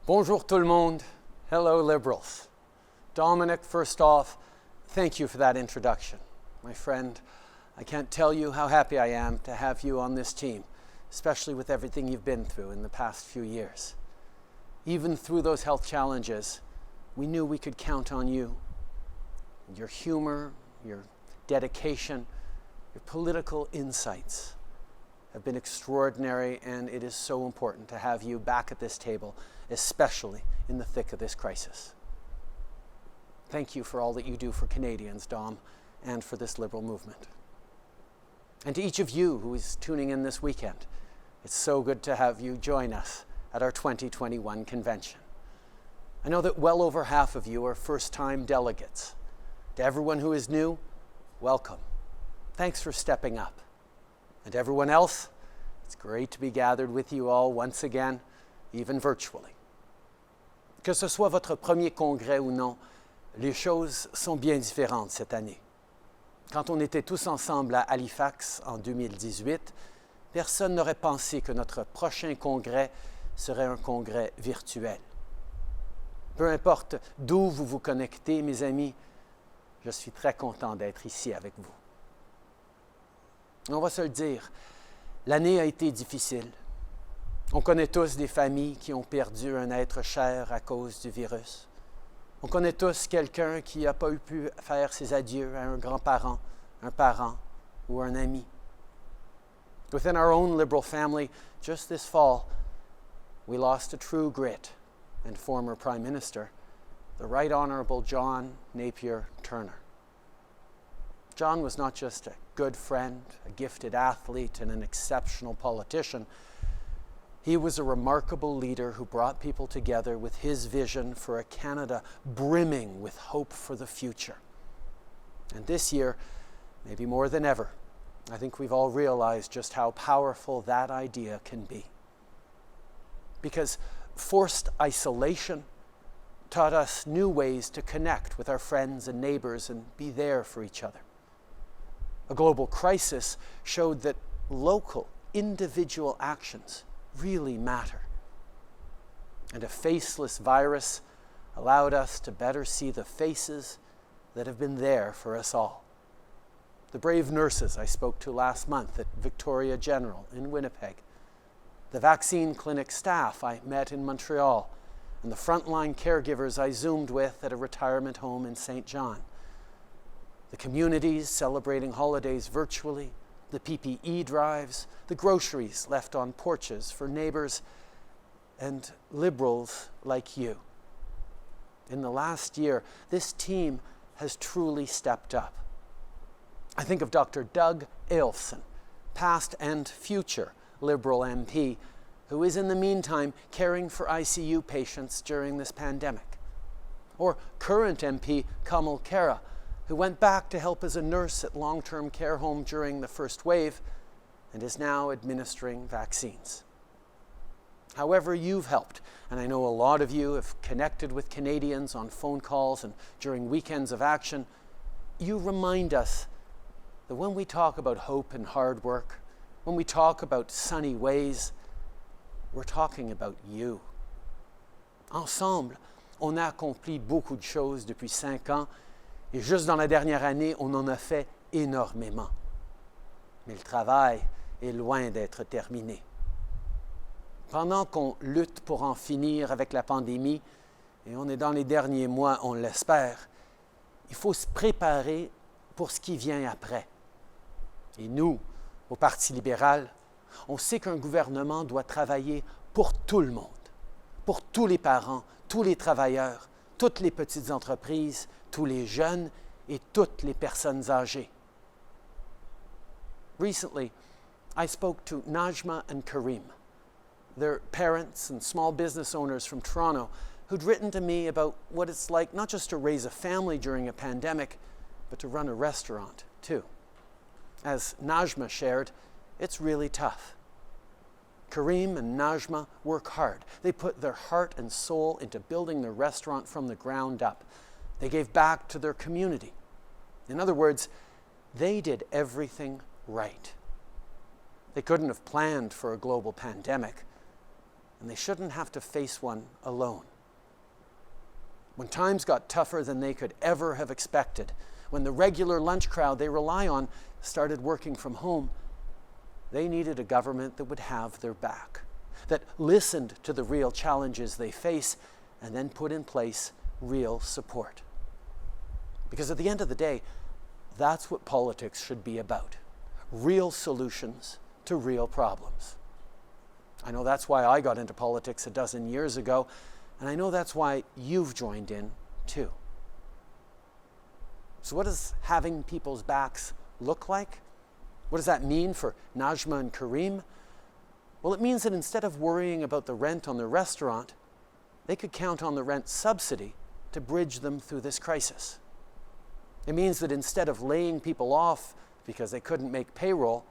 Bonjour tout le monde. Hello, Liberals. Dominic, first off, thank you for that introduction. My friend, I can't tell you how happy I am to have you on this team, especially with everything you've been through in the past few years. Even through those health challenges, we knew we could count on you. Your humor, your dedication, your political insights have been extraordinary, and it is so important to have you back at this table, especially in the thick of this crisis. Thank you for all that you do for Canadians, Dom, and for this Liberal movement. And to each of you who is tuning in this weekend, it's so good to have you join us at our 2021 convention. I know that well over half of you are first-time delegates. To everyone who is new, welcome. Thanks for stepping up. And everyone else, it's great to be gathered with you all once again, even virtually. Que ce soit votre premier congrès ou non, les choses sont bien différentes cette année. Quand on était tous ensemble à Halifax en 2018, personne n'aurait pensé que notre prochain congrès serait un congrès virtuel. Peu importe d'où vous vous connectez, mes amis, je suis très content d'être ici avec vous. On va se le dire, l'année a été difficile. On connaît tous des familles qui ont perdu un être cher à cause du virus. On connaît tous quelqu'un qui n'a pas pu faire ses adieux à un grand-parent, un parent ou un ami. Within our own Liberal family, just this fall, we lost a true grit and former Prime Minister, the Right Honourable John Napier Turner. John was not just a good friend, a gifted athlete, and an exceptional politician. He was a remarkable leader who brought people together with his vision for a Canada brimming with hope for the future. And this year, maybe more than ever, I think we've all realized just how powerful that idea can be. Because forced isolation taught us new ways to connect with our friends and neighbors and be there for each other. A global crisis showed that local, individual actions really matter. And a faceless virus allowed us to better see the faces that have been there for us all. The brave nurses I spoke to last month at Victoria General in Winnipeg, the vaccine clinic staff I met in Montreal, and the frontline caregivers I Zoomed with at a retirement home in St. John. The communities celebrating holidays virtually, the PPE drives, the groceries left on porches for neighbors, and Liberals like you. In the last year, this team has truly stepped up. I think of Dr. Doug Ailfson, past and future Liberal MP, who is in the meantime caring for ICU patients during this pandemic. Or current MP Kamal Khera, who went back to help as a nurse at long-term care home during the first wave and is now administering vaccines. However you've helped, and I know a lot of you have connected with Canadians on phone calls and during weekends of action, you remind us that when we talk about hope and hard work, when we talk about sunny ways, we're talking about you. Ensemble, on a accompli beaucoup de choses depuis 5 ans, et juste dans la dernière année, on en a fait énormément. Mais le travail est loin d'être terminé. Pendant qu'on lutte pour en finir avec la pandémie, et on est dans les derniers mois, on l'espère, il faut se préparer pour ce qui vient après. Et nous, au Parti libéral, on sait qu'un gouvernement doit travailler pour tout le monde, pour tous les parents, tous les travailleurs, toutes les petites entreprises, tous les jeunes et toutes les personnes âgées. Recently, I spoke to Najma and Karim. They're parents and small business owners from Toronto who'd written to me about what it's like not just to raise a family during a pandemic, but to run a restaurant too. As Najma shared, it's really tough. Karim and Najma work hard. They put their heart and soul into building the restaurant from the ground up. They gave back to their community. In other words, they did everything right. They couldn't have planned for a global pandemic, and they shouldn't have to face one alone. When times got tougher than they could ever have expected, when the regular lunch crowd they rely on started working from home, they needed a government that would have their back, that listened to the real challenges they face and then put in place real support. Because at the end of the day, that's what politics should be about. Real solutions to real problems. I know that's why I got into politics a dozen years ago, and I know that's why you've joined in too. So what does having people's backs look like? What does that mean for Najma and Karim? Well, it means that instead of worrying about the rent on their restaurant, they could count on the rent subsidy to bridge them through this crisis. It means that instead of laying people off because they couldn't make payroll,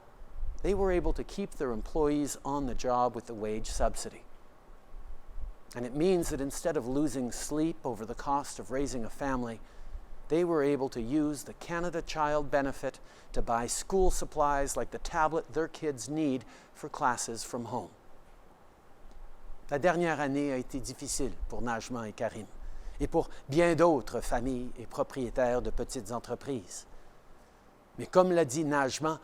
they were able to keep their employees on the job with the wage subsidy. And it means that instead of losing sleep over the cost of raising a family, they were able to use the Canada Child Benefit to buy school supplies like the tablet their kids need for classes from home. La dernière année a été difficile pour Najma et Karim, et pour bien d'autres familles et propriétaires de petites entreprises. Mais comme l'a dit Najma,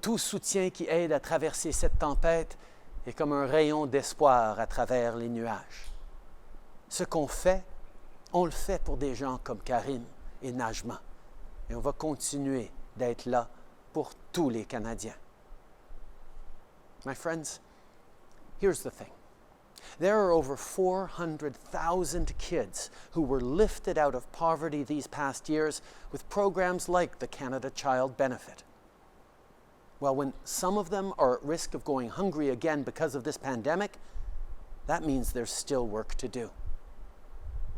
tout soutien qui aide à traverser cette tempête est comme un rayon d'espoir à travers les nuages. Ce qu'on fait, on le fait pour des gens comme Karim et Najma, et on va continuer d'être là pour tous les Canadiens. My friends, here's the thing. There are over 400,000 kids who were lifted out of poverty these past years with programs like the Canada Child Benefit. Well, when some of them are at risk of going hungry again because of this pandemic, that means there's still work to do.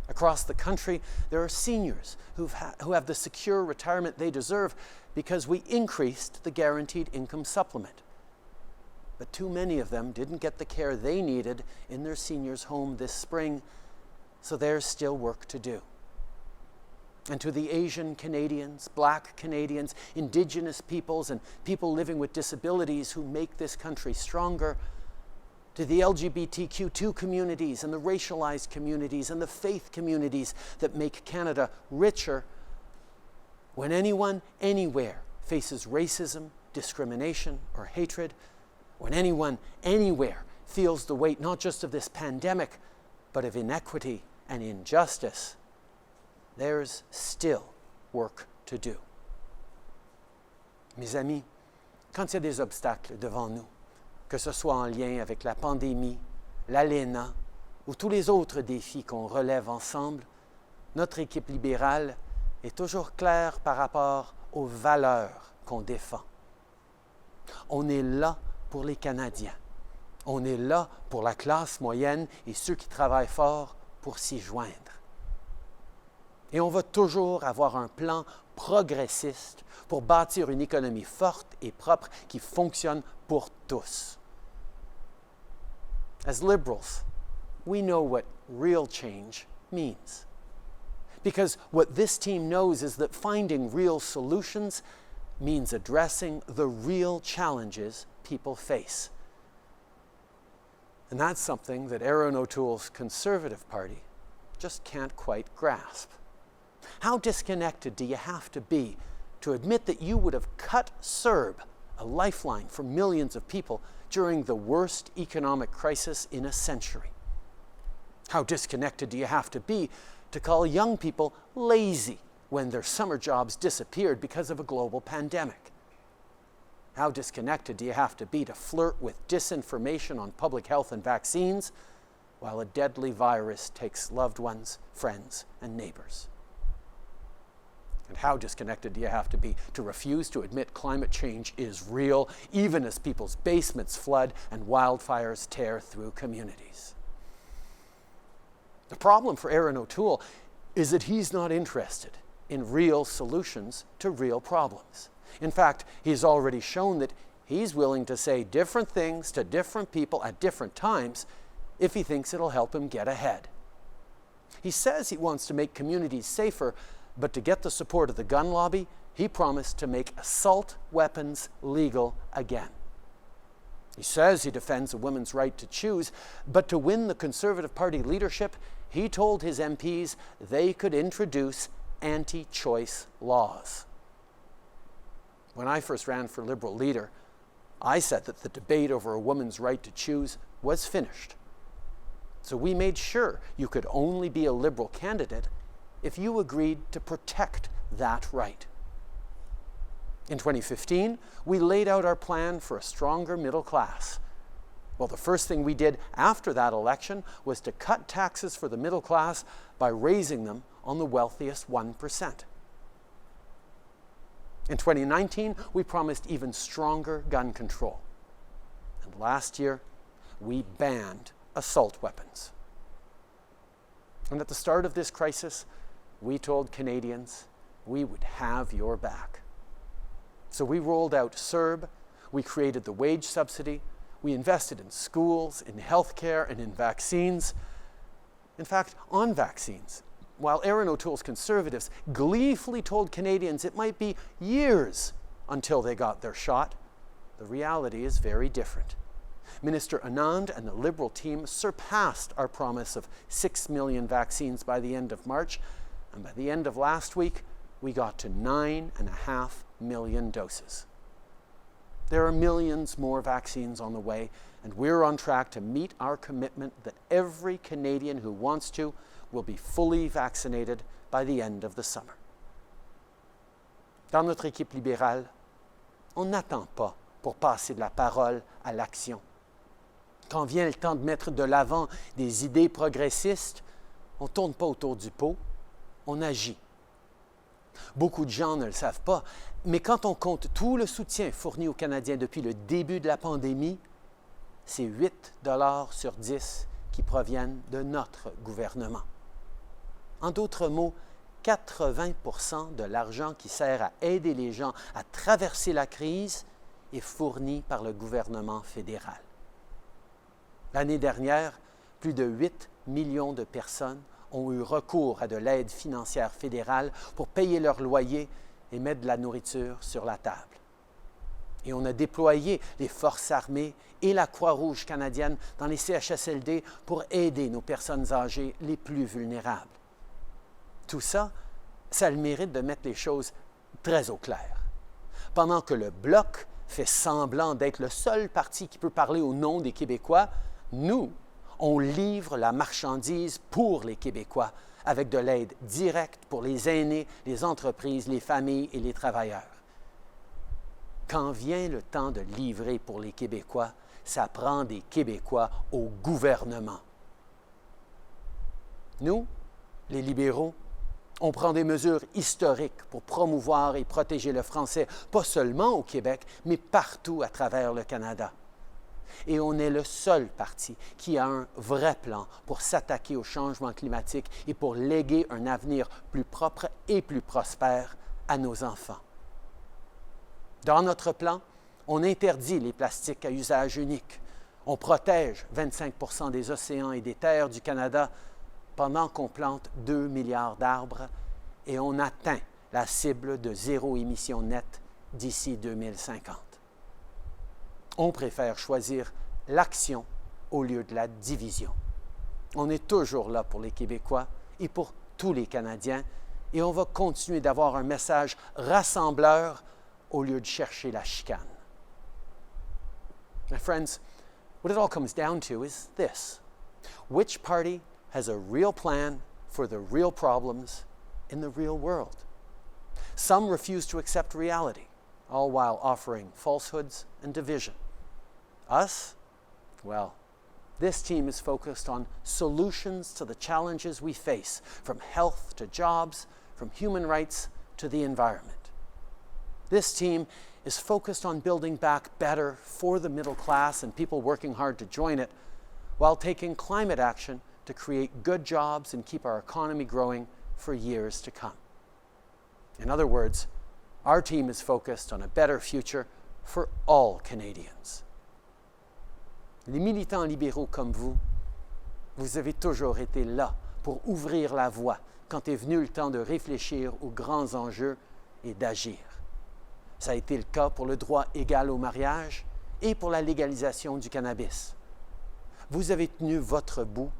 Across the country, there are seniors who have the secure retirement they deserve because we increased the guaranteed income supplement. But too many of them didn't get the care they needed in their seniors' home this spring, so there's still work to do. And to the Asian Canadians, Black Canadians, Indigenous peoples, and people living with disabilities who make this country stronger, to the LGBTQ2 communities and the racialized communities and the faith communities that make Canada richer, when anyone, anywhere faces racism, discrimination, or hatred, when anyone, anywhere feels the weight not just of this pandemic, but of inequity and injustice, there's still work to do. Mes amis, quand il y a des obstacles devant nous, que ce soit en lien avec la pandémie, l'ALENA ou tous les autres défis qu'on relève ensemble, notre équipe libérale est toujours claire par rapport aux valeurs qu'on défend. On est là pour les Canadiens. On est là pour la classe moyenne et ceux qui travaillent fort pour s'y joindre. Et on va toujours avoir un plan progressiste pour bâtir une économie forte et propre qui fonctionne pour tous. As liberals, we know what real change means. Because what this team knows is that finding real solutions means addressing the real challenges people face. And that's something that Erin O'Toole's Conservative Party just can't quite grasp. How disconnected do you have to be to admit that you would have cut CERB, a lifeline for millions of people, during the worst economic crisis in a century? How disconnected do you have to be to call young people lazy when their summer jobs disappeared because of a global pandemic? How disconnected do you have to be to flirt with disinformation on public health and vaccines while a deadly virus takes loved ones, friends, and neighbors? And how disconnected do you have to be to refuse to admit climate change is real, even as people's basements flood and wildfires tear through communities? The problem for Erin O'Toole is that he's not interested in real solutions to real problems. In fact, he's already shown that he's willing to say different things to different people at different times if he thinks it'll help him get ahead. He says he wants to make communities safer, but to get the support of the gun lobby, he promised to make assault weapons legal again. He says he defends a woman's right to choose, but to win the Conservative Party leadership, he told his MPs they could introduce anti-choice laws. When I first ran for Liberal leader, I said that the debate over a woman's right to choose was finished. So we made sure you could only be a Liberal candidate if you agreed to protect that right. In 2015, we laid out our plan for a stronger middle class. Well, the first thing we did after that election was to cut taxes for the middle class by raising them on the wealthiest 1%. In 2019, we promised even stronger gun control. And last year, we banned assault weapons. And at the start of this crisis, we told Canadians we would have your back. So we rolled out CERB, we created the wage subsidy, we invested in schools, in healthcare, and in vaccines. In fact, on vaccines, while Erin O'Toole's Conservatives gleefully told Canadians it might be years until they got their shot, the reality is very different. Minister Anand and the Liberal team surpassed our promise of 6 million vaccines by the end of March, and by the end of last week, we got to 9.5 million doses. There are millions more vaccines on the way, and we're on track to meet our commitment that every Canadian who wants to will be fully vaccinated by the end of the summer. Dans notre équipe libérale, on n'attend pas pour passer de la parole à l'action. Quand vient le temps de mettre de l'avant des idées progressistes, on ne tourne pas autour du pot, on agit. Beaucoup de gens ne le savent pas, mais quand on compte tout le soutien fourni aux Canadiens depuis le début de la pandémie, c'est 8 $ sur 10 qui proviennent de notre gouvernement. En d'autres mots, 80% de l'argent qui sert à aider les gens à traverser la crise est fourni par le gouvernement fédéral. L'année dernière, plus de 8 millions de personnes ont eu recours à de l'aide financière fédérale pour payer leur loyer et mettre de la nourriture sur la table. Et on a déployé les forces armées et la Croix-Rouge canadienne dans les CHSLD pour aider nos personnes âgées les plus vulnérables. Tout ça, ça a le mérite de mettre les choses très au clair. Pendant que le Bloc fait semblant d'être le seul parti qui peut parler au nom des Québécois, nous, on livre la marchandise pour les Québécois avec de l'aide directe pour les aînés, les entreprises, les familles et les travailleurs. Quand vient le temps de livrer pour les Québécois, ça prend des Québécois au gouvernement. Nous, les libéraux, on prend des mesures historiques pour promouvoir et protéger le français, pas seulement au Québec, mais partout à travers le Canada. Et on est le seul parti qui a un vrai plan pour s'attaquer au changement climatique et pour léguer un avenir plus propre et plus prospère à nos enfants. Dans notre plan, on interdit les plastiques à usage unique. On protège 25% des océans et des terres du Canada pendant qu'on plante 2 milliards d'arbres et on atteint la cible de zéro émission nette d'ici 2050. On préfère choisir l'action au lieu de la division. On est toujours là pour les Québécois et pour tous les Canadiens et on va continuer d'avoir un message rassembleur au lieu de chercher la chicane. My friends, what it all comes down to is this. Which party has a real plan for the real problems in the real world? Some refuse to accept reality, all while offering falsehoods and division. Us? Well, this team is focused on solutions to the challenges we face, from health to jobs, from human rights to the environment. This team is focused on building back better for the middle class and people working hard to join it, while taking climate action to create good jobs and keep our economy growing for years to come. In other words, our team is focused on a better future for all Canadians. Les militants libéraux comme vous, vous avez toujours été là pour ouvrir la voie quand est venu le temps de réfléchir aux grands enjeux et d'agir. Ça a été le cas pour le droit égal au mariage et pour la légalisation du cannabis. Vous avez tenu votre bout,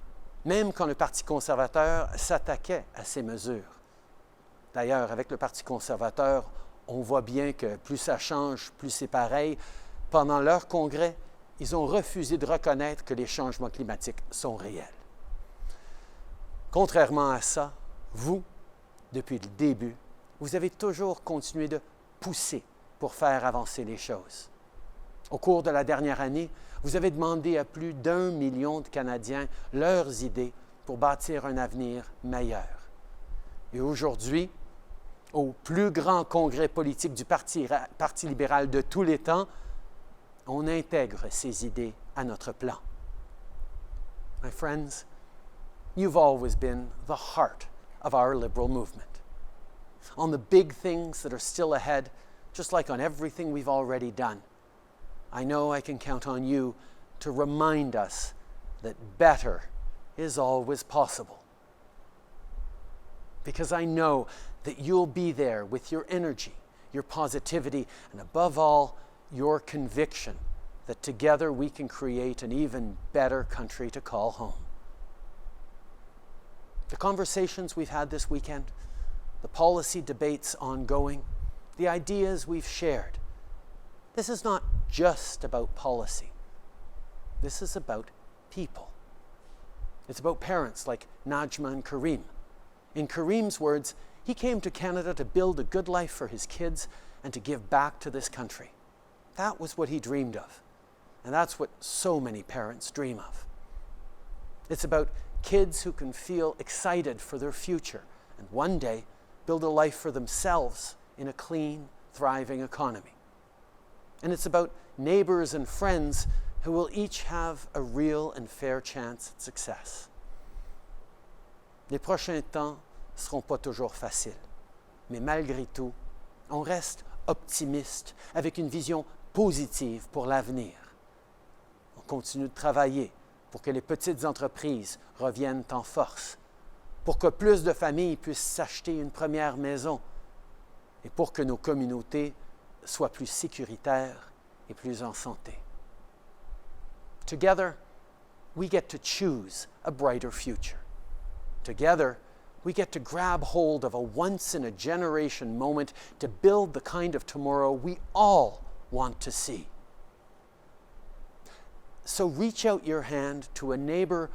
même quand le Parti conservateur s'attaquait à ces mesures. D'ailleurs, avec le Parti conservateur, on voit bien que plus ça change, plus c'est pareil. Pendant leur congrès, ils ont refusé de reconnaître que les changements climatiques sont réels. Contrairement à ça, vous, depuis le début, vous avez toujours continué de pousser pour faire avancer les choses. Au cours de la dernière année, vous avez demandé à plus d'1 million de Canadiens leurs idées pour bâtir un avenir meilleur. Et aujourd'hui, au plus grand congrès politique du Parti libéral de tous les temps, on intègre ces idées à notre plan. My friends, you've always been the heart of our liberal movement. On the big things that are still ahead, just like on everything we've already done, I know I can count on you to remind us that better is always possible. Because I know that you'll be there with your energy, your positivity, and above all, your conviction that together we can create an even better country to call home. The conversations we've had this weekend, the policy debates ongoing, the ideas we've shared, this is not just about policy. This is about people. It's about parents like Najma and Kareem. In Kareem's words, he came to Canada to build a good life for his kids and to give back to this country. That was what he dreamed of. And that's what so many parents dream of. It's about kids who can feel excited for their future and one day build a life for themselves in a clean, thriving economy. And it's about neighbors and friends who will each have a real and fair chance at success. Les prochains temps ne seront pas toujours faciles, mais malgré tout, on reste optimiste avec une vision positive pour l'avenir. On continue de travailler pour que les petites entreprises reviennent en force, pour que plus de familles puissent s'acheter une première maison et pour que nos communautés soient plus sécuritaires et plus en santé. Together, we get to choose a brighter future. Together, we get to grab hold of a once-in-a-generation moment to build the kind of tomorrow we all want to see. So reach out your hand to a neighbor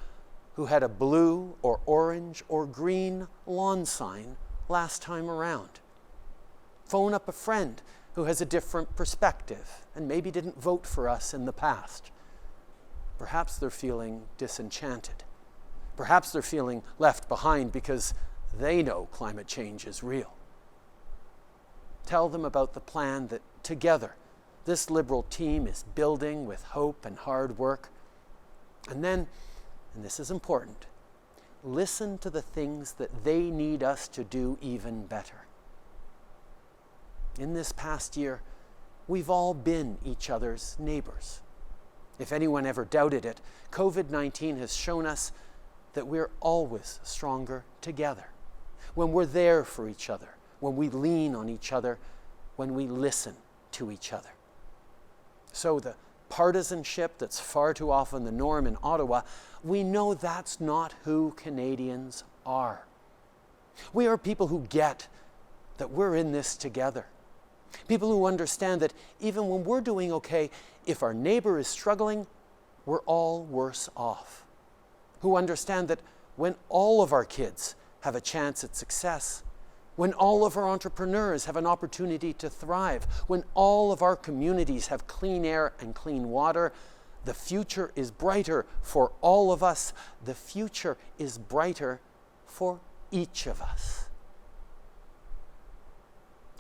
who had a blue or orange or green lawn sign last time around. Phone up a friend who has a different perspective and maybe didn't vote for us in the past. Perhaps they're feeling disenchanted. Perhaps they're feeling left behind because they know climate change is real. Tell them about the plan that together this Liberal team is building with hope and hard work. And then, and this is important, listen to the things that they need us to do even better. In this past year, we've all been each other's neighbors. If anyone ever doubted it, COVID-19 has shown us that we're always stronger together, when we're there for each other, when we lean on each other, when we listen to each other. So the partisanship that's far too often the norm in Ottawa, we know that's not who Canadians are. We are people who get that we're in this together. People who understand that even when we're doing okay, if our neighbor is struggling, we're all worse off. Who understand that when all of our kids have a chance at success, when all of our entrepreneurs have an opportunity to thrive, when all of our communities have clean air and clean water, the future is brighter for all of us. The future is brighter for each of us.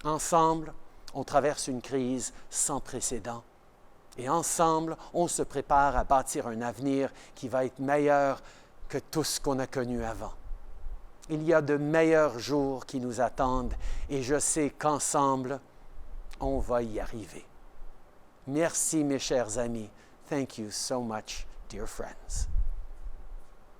Ensemble, on traverse une crise sans précédent. Et ensemble, on se prépare à bâtir un avenir qui va être meilleur que tout ce qu'on a connu avant. Il y a de meilleurs jours qui nous attendent et je sais qu'ensemble, on va y arriver. Merci mes chers amis. Thank you so much, dear friends.